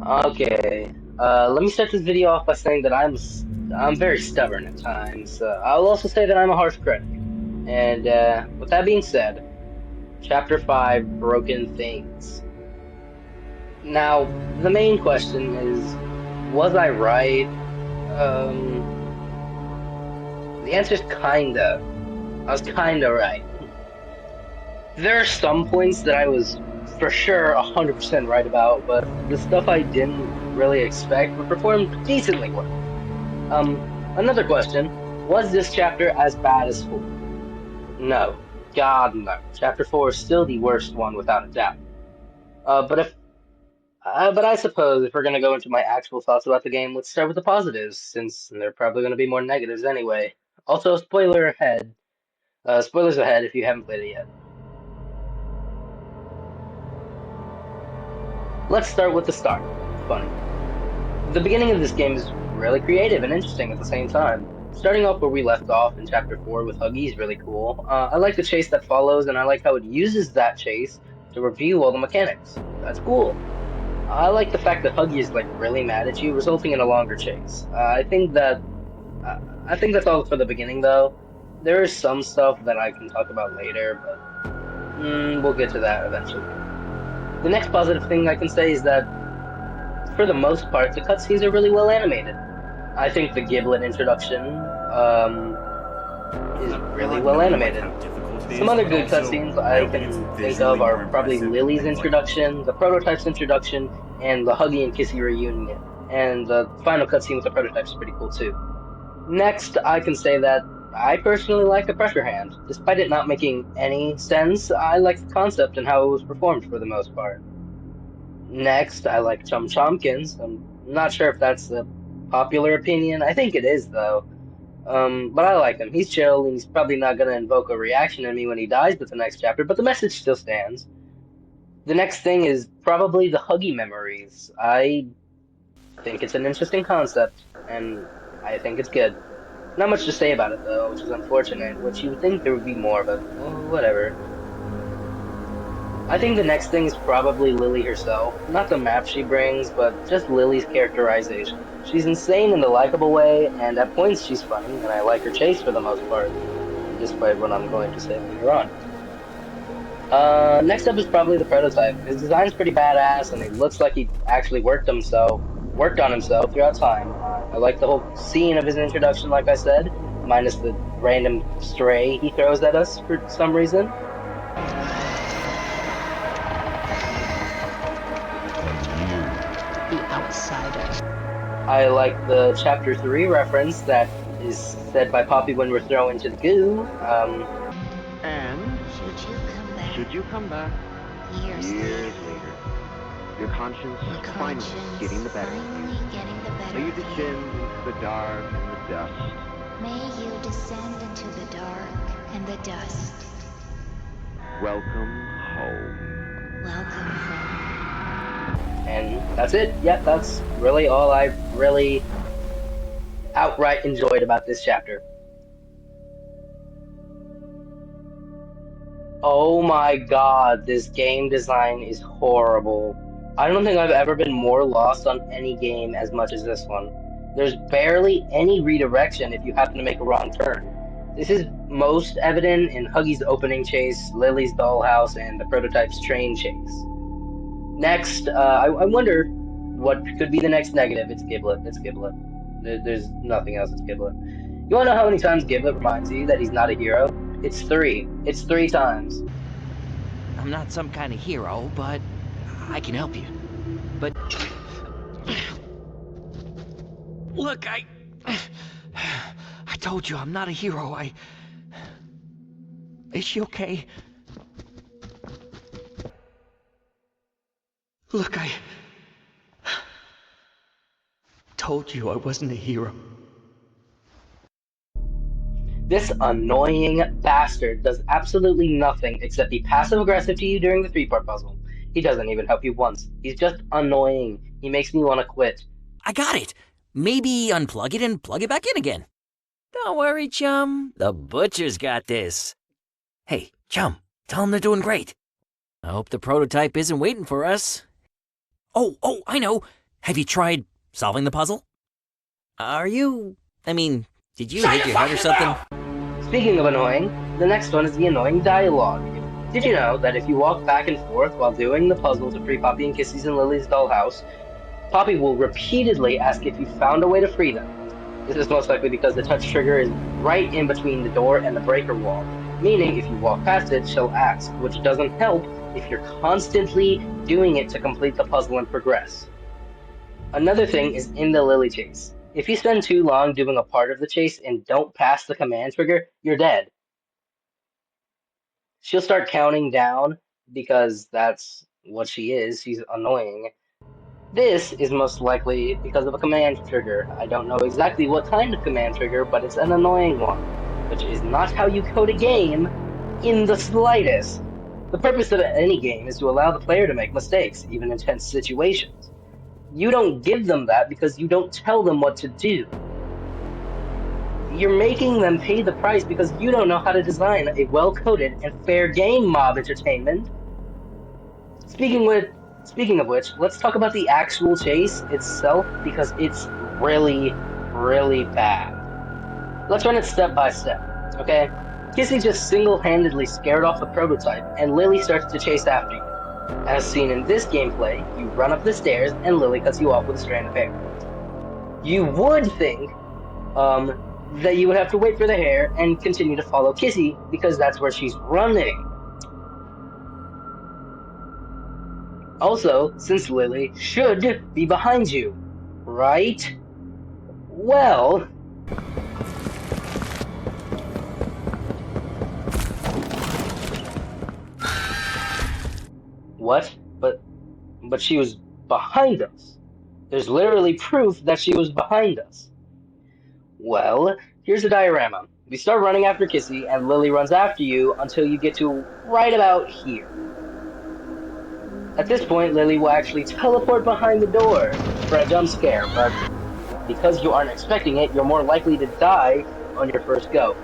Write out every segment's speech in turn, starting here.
Okay. Let me start this video off by saying that I'm very stubborn at times. I'll also say that I'm a harsh critic. And with that being said, Chapter 5, Broken Things. Now, the main question is, was I right? Um, the answer is kinda. I was kinda right. There are some points that I was for sure 100% right about, but the stuff I didn't really expect were performed decently well. Another question, was this chapter as bad as 4? No. God, no. Chapter 4 is still the worst one without a doubt. But I suppose if we're gonna go into my actual thoughts about the game, let's start with the positives, since there are probably gonna be more negatives anyway. Also, spoilers ahead if you haven't played it yet. Let's start with the start. Funny. The beginning of this game is really creative and interesting at the same time. Starting off where we left off in Chapter 4 with Huggy is really cool. I like the chase that follows, and I like how it uses that chase to review all the mechanics. That's cool. I like the fact that Huggy is like really mad at you, resulting in a longer chase. I think that's all for the beginning, though. There is some stuff that I can talk about later, but we'll get to that eventually. The next positive thing I can say is that for the most part, the cutscenes are really well animated. I think the Giblet introduction is really well animated. Some other good cutscenes I can think of are probably Lily's introduction, the Prototype's introduction, and the Huggy and Kissy reunion. And the final cutscene with the Prototype is pretty cool too. Next, I can say that I personally like the Pressure Hand. Despite it not making any sense, I like the concept and how it was performed for the most part. Next, I like Chum Chomkins. I'm not sure if that's a popular opinion. I think it is, though. But I like him. He's chill, and he's probably not gonna invoke a reaction in me when he dies with the next chapter, but the message still stands. The next thing is probably the Huggy memories. I think it's an interesting concept, and I think it's good. Not much to say about it, though, which is unfortunate, which you would think there would be more, but whatever. I think the next thing is probably Lily herself. Not the map she brings, but just Lily's characterization. She's insane in the likable way, and at points she's funny, and I like her chase for the most part, despite what I'm going to say later on. Next up is probably the Prototype. His design's pretty badass, and he looks like he actually worked on himself throughout time. I like the whole scene of his introduction, like I said, minus the random stray he throws at us for some reason. The outsider. I like the Chapter 3 reference that is said by Poppy when we're thrown into the goo. And Should you come back years later, your conscience finally getting the better of you. May you descend into the dark and the dust. May you descend into the dark and the dust. Welcome home. Welcome home. And that's it. Yep, that's really all I really outright enjoyed about this chapter. Oh my god, this game design is horrible. I don't think I've ever been more lost on any game as much as this one. There's barely any redirection if you happen to make a wrong turn. This is most evident in Huggy's opening chase, Lily's dollhouse, and the Prototype's train chase. Next, I wonder what could be the next negative. It's Giblet. It's Giblet. There's nothing else. It's Giblet. You wanna know how many times Giblet reminds you that he's not a hero? It's 3. It's 3 times. I'm not some kind of hero, but I can help you. But look, I told you I'm not a hero. Is she okay? Look, I told you I wasn't a hero. This annoying bastard does absolutely nothing except be passive-aggressive to you during the 3-part puzzle. He doesn't even help you once. He's just annoying. He makes me want to quit. I got it. Maybe unplug it and plug it back in again. Don't worry, chum. The butcher's got this. Hey, chum, tell him they're doing great. I hope the Prototype isn't waiting for us. Oh, I know. Have you tried solving the puzzle? I mean, did you hit your head or something? Speaking of annoying, the next one is the annoying dialogue. Did you know that if you walk back and forth while doing the puzzle to free Poppy and Kissy's and Lily's dollhouse, Poppy will repeatedly ask if you found a way to free them? This is most likely because the touch trigger is right in between the door and the breaker wall, meaning if you walk past it, she'll ask, which doesn't help if you're constantly doing it to complete the puzzle and progress. Another thing is in the Lily chase. If you spend too long doing a part of the chase and don't pass the command trigger, you're dead. She'll start counting down because that's what she is. She's annoying. This is most likely because of a command trigger. I don't know exactly what kind of command trigger, but it's an annoying one, which is not how you code a game in the slightest. The purpose of any game is to allow the player to make mistakes, even in tense situations. You don't give them that because you don't tell them what to do. You're making them pay the price because you don't know how to design a well-coded and fair game mob entertainment. Speaking of which, let's talk about the actual chase itself because it's really, really bad. Let's run it step by step, okay? Kissy just single-handedly scared off the prototype, and Lily starts to chase after you. As seen in this gameplay, you run up the stairs, and Lily cuts you off with a strand of hair. You would think that you would have to wait for the hair and continue to follow Kissy, because that's where she's running. Also, since Lily should be behind you, right? Well... What? But she was behind us. There's literally proof that she was behind us. Well, here's a diorama. We start running after Kissy, and Lily runs after you until you get to right about here. At this point, Lily will actually teleport behind the door for a jump scare, but because you aren't expecting it, you're more likely to die on your first go.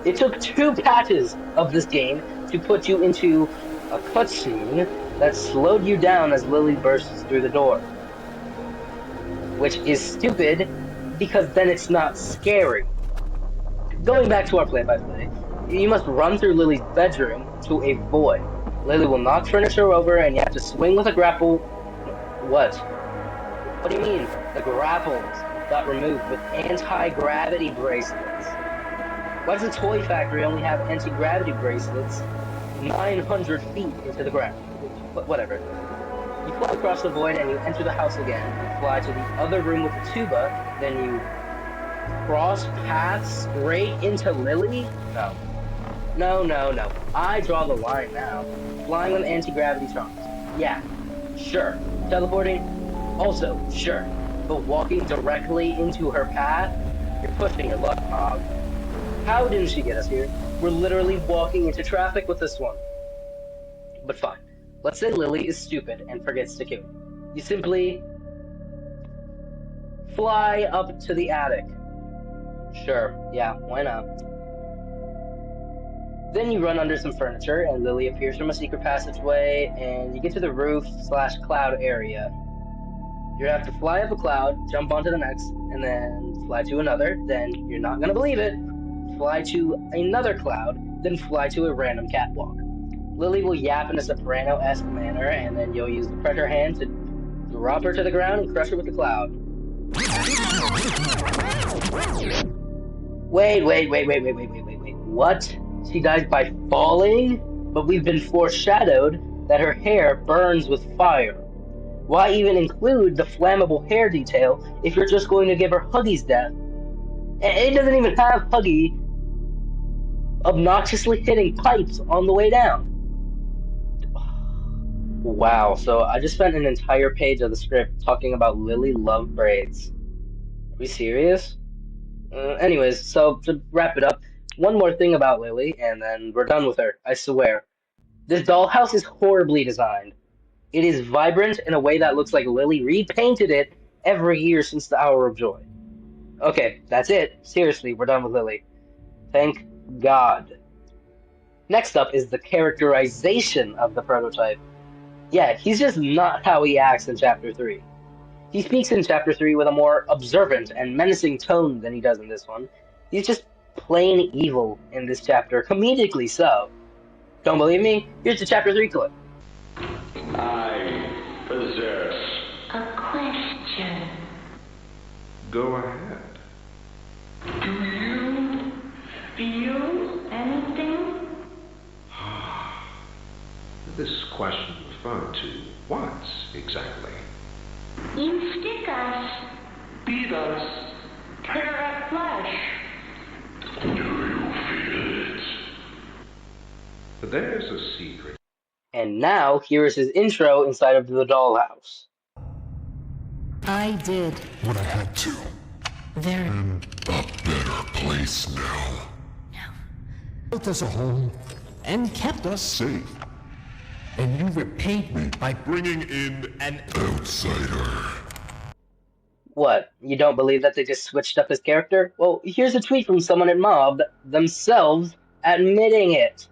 It took 2 patches of this game to put you into a cutscene that slowed you down as Lily bursts through the door. Which is stupid, because then it's not scary. Going back to our play-by-play, you must run through Lily's bedroom to a void. Lily will knock furniture over and you have to swing with a grapple... What? What do you mean? The grapples got removed with anti-gravity bracelets. Why does the toy factory only have anti-gravity bracelets 900 feet into the ground? Whatever. You fly across the void and you enter the house again. You fly to the other room with the tuba, then you cross paths straight into Lily? No. No. I draw the line now. Flying with anti-gravity charms. Yeah, sure. Teleporting? Also, sure. But walking directly into her path? You're pushing your luck, Bob. How didn't she get us here? We're literally walking into traffic with this one. But fine. Let's say Lily is stupid and forgets to kill you. You simply fly up to the attic. Sure, yeah, why not? Then you run under some furniture and Lily appears from a secret passageway and you get to the roof/cloud area. You have to fly up a cloud, jump onto the next, and then fly to another, then you're not gonna believe it, fly to another cloud, then fly to a random catwalk. Lily will yap in a soprano-esque manner, and then you'll use the pressure hand to drop her to the ground and crush her with the cloud. Wait. What? She dies by falling? But we've been foreshadowed that her hair burns with fire. Why even include the flammable hair detail if you're just going to give her Huggy's death? It doesn't even have Huggy obnoxiously hitting pipes on the way down. Wow, so I just spent an entire page of the script talking about Lily love braids. Are we serious? Anyways, so to wrap it up, one more thing about Lily, and then we're done with her, I swear. This dollhouse is horribly designed. It is vibrant in a way that looks like Lily repainted it every year since the Hour of Joy. Okay, that's it. Seriously, we're done with Lily. Thank God. Next up is the characterization of the prototype. Yeah, he's just not how he acts in Chapter 3. He speaks in Chapter 3 with a more observant and menacing tone than he does in this one. He's just plain evil in this chapter, comedically so. Don't believe me? Here's the Chapter 3 clip. I possess A question. Go ahead. Do you feel anything? This question referred to what exactly? You stick us, beat us, tear at flesh. Do you feel it? But there's a secret. And now, here is his intro inside of the dollhouse. I did. What I had to. There. In a better place now. Built us a home And kept us. safe. And you repaid me. By bringing in an outsider. What, you don't believe that they just switched up his character? Well, here's a tweet from someone at Mob themselves admitting it.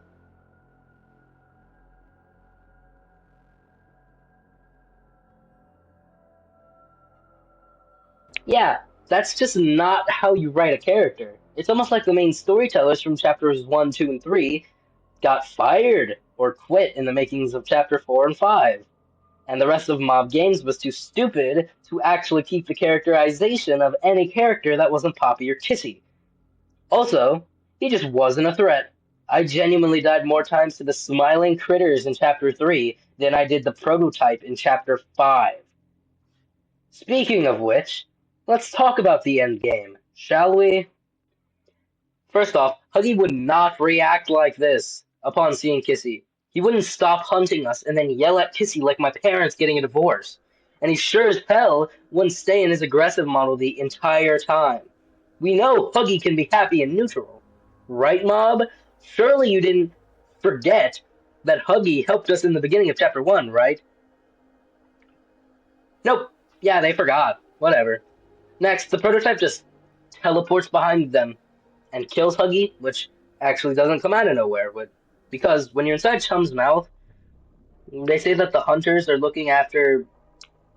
Yeah, that's just not how you write a character. It's almost like the main storytellers from chapters 1, 2, and 3 got fired or quit in the makings of chapter 4 and 5. And the rest of Mob Games was too stupid to actually keep the characterization of any character that wasn't Poppy or Kissy. Also, he just wasn't a threat. I genuinely died more times to the smiling critters in chapter 3 than I did the prototype in chapter 5. Speaking of which, let's talk about the end game, shall we? First off, Huggy would not react like this upon seeing Kissy. He wouldn't stop hunting us and then yell at Kissy like my parents getting a divorce. And he sure as hell wouldn't stay in his aggressive model the entire time. We know Huggy can be happy and neutral. Right, Mob? Surely you didn't forget that Huggy helped us in the beginning of chapter 1, right? Nope. Yeah, they forgot. Whatever. Next, the prototype just teleports behind them and kills Huggy, which actually doesn't come out of nowhere. Because when you're inside Chum's mouth, they say that the hunters are looking after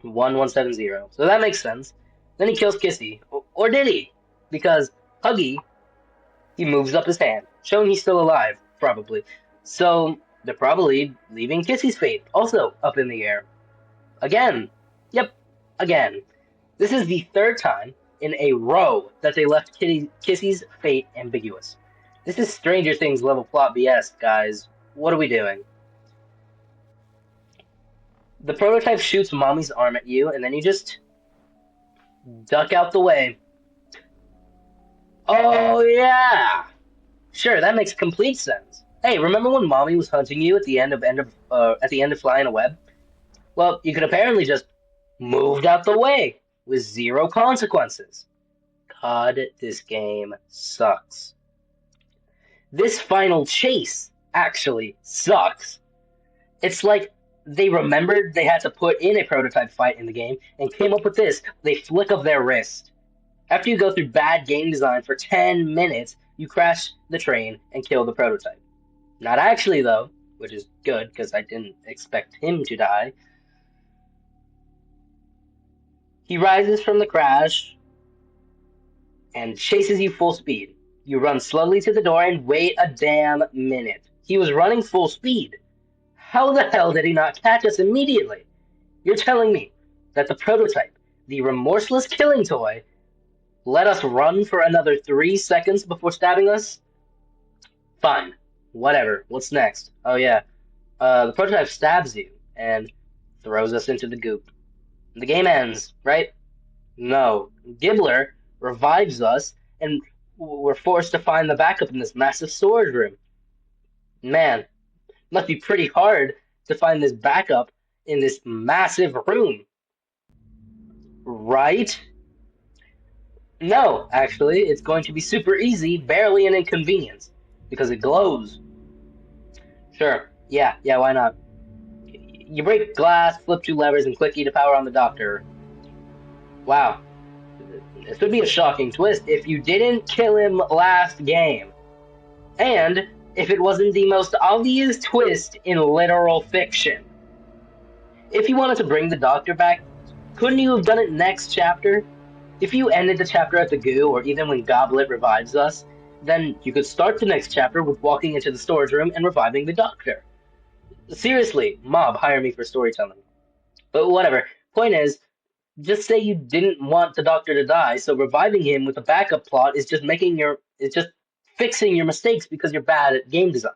1170. So that makes sense. Then he kills Kissy. Or did he? Because Huggy, he moves up his hand, showing he's still alive, probably. So they're probably leaving Kissy's fate also up in the air. Again. Yep, again. This is the third time in a row that they left Kissy's fate ambiguous. This is Stranger Things level plot BS, guys. What are we doing? The prototype shoots Mommy's arm at you, and then you just duck out the way. Oh yeah! Sure, that makes complete sense. Hey, remember when Mommy was hunting you at the end of Fly in a Web? Well, you could apparently just moved out the way with zero consequences. God, this game sucks. This final chase actually sucks. It's like they remembered they had to put in a prototype fight in the game and came up with this, the flick of their wrist. After you go through bad game design for 10 minutes, you crash the train and kill the prototype. Not actually, though, which is good because I didn't expect him to die. He rises from the crash and chases you full speed. You run slowly to the door and wait a damn minute. He was running full speed. How the hell did he not catch us immediately? You're telling me that the prototype, the remorseless killing toy, let us run for another 3 seconds before stabbing us? Fine. Whatever. What's next? Oh yeah. The prototype stabs you and throws us into the goop. The game ends, right? No. Gibbler revives us, and we're forced to find the backup in this massive storage room. Man, must be pretty hard to find this backup in this massive room. Right? No, actually, it's going to be super easy, barely an inconvenience, because it glows. Sure, yeah, why not? You break glass, flip 2 levers, and click E to power on the doctor. Wow. This would be a shocking twist if you didn't kill him last game. And if it wasn't the most obvious twist in literal fiction. If you wanted to bring the doctor back Couldn't you have done it next chapter? If you ended the chapter at the goo, or even when Goblet revives us, then you could start the next chapter with walking into the storage room and reviving the doctor. Seriously, mob, hire me for storytelling. But whatever. Point is, just say you didn't want the doctor to die, so reviving him with a backup plot is just fixing your mistakes because you're bad at game design.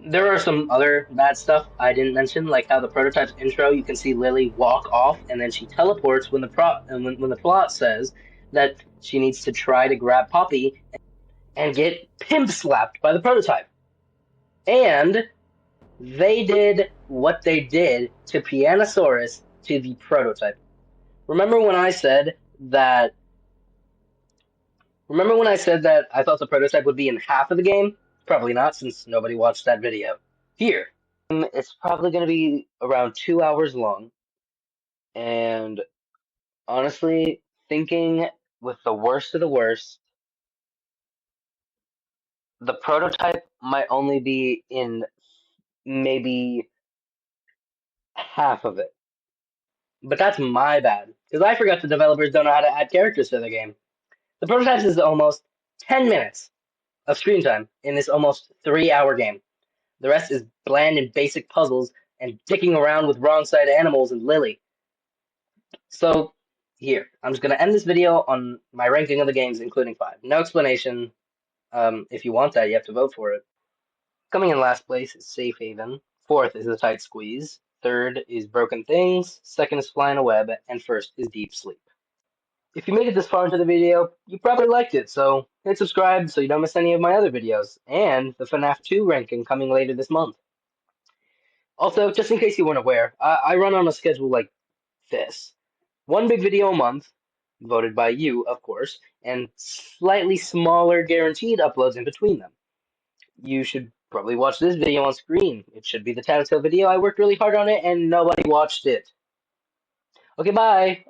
There are some other bad stuff I didn't mention, like how the prototype's intro you can see Lily walk off and then she teleports when when the plot says that she needs to try to grab Poppy and get pimp slapped by the prototype. And they did what they did to Pianosaurus to the prototype. Remember when I said that I thought the prototype would be in half of the game? Probably not, since nobody watched that video. Here. It's probably going to be around 2 hours long, and honestly, thinking with the worst of the worst, the prototype might only be in maybe half of it. But that's my bad, because I forgot the developers don't know how to add characters to the game. The prototype is almost 10 minutes of screen time in this almost 3-hour game. The rest is bland and basic puzzles and dicking around with wrong side animals and Lily. So, here, I'm just going to end this video on my ranking of the games, including 5. No explanation. If you want that, you have to vote for it. Coming in last place is Safe Haven. Fourth is The Tight Squeeze. Third is Broken Things. Second is Fly in a Web. And first is Deep Sleep. If you made it this far into the video, you probably liked it, so hit subscribe so you don't miss any of my other videos, and the FNAF 2 ranking coming later this month. Also, just in case you weren't aware, I run on a schedule like this. One big video a month, voted by you, of course, and slightly smaller guaranteed uploads in between them. You should probably watch this video on screen. It should be the Tattletale video. I worked really hard on it, and nobody watched it. Okay, bye!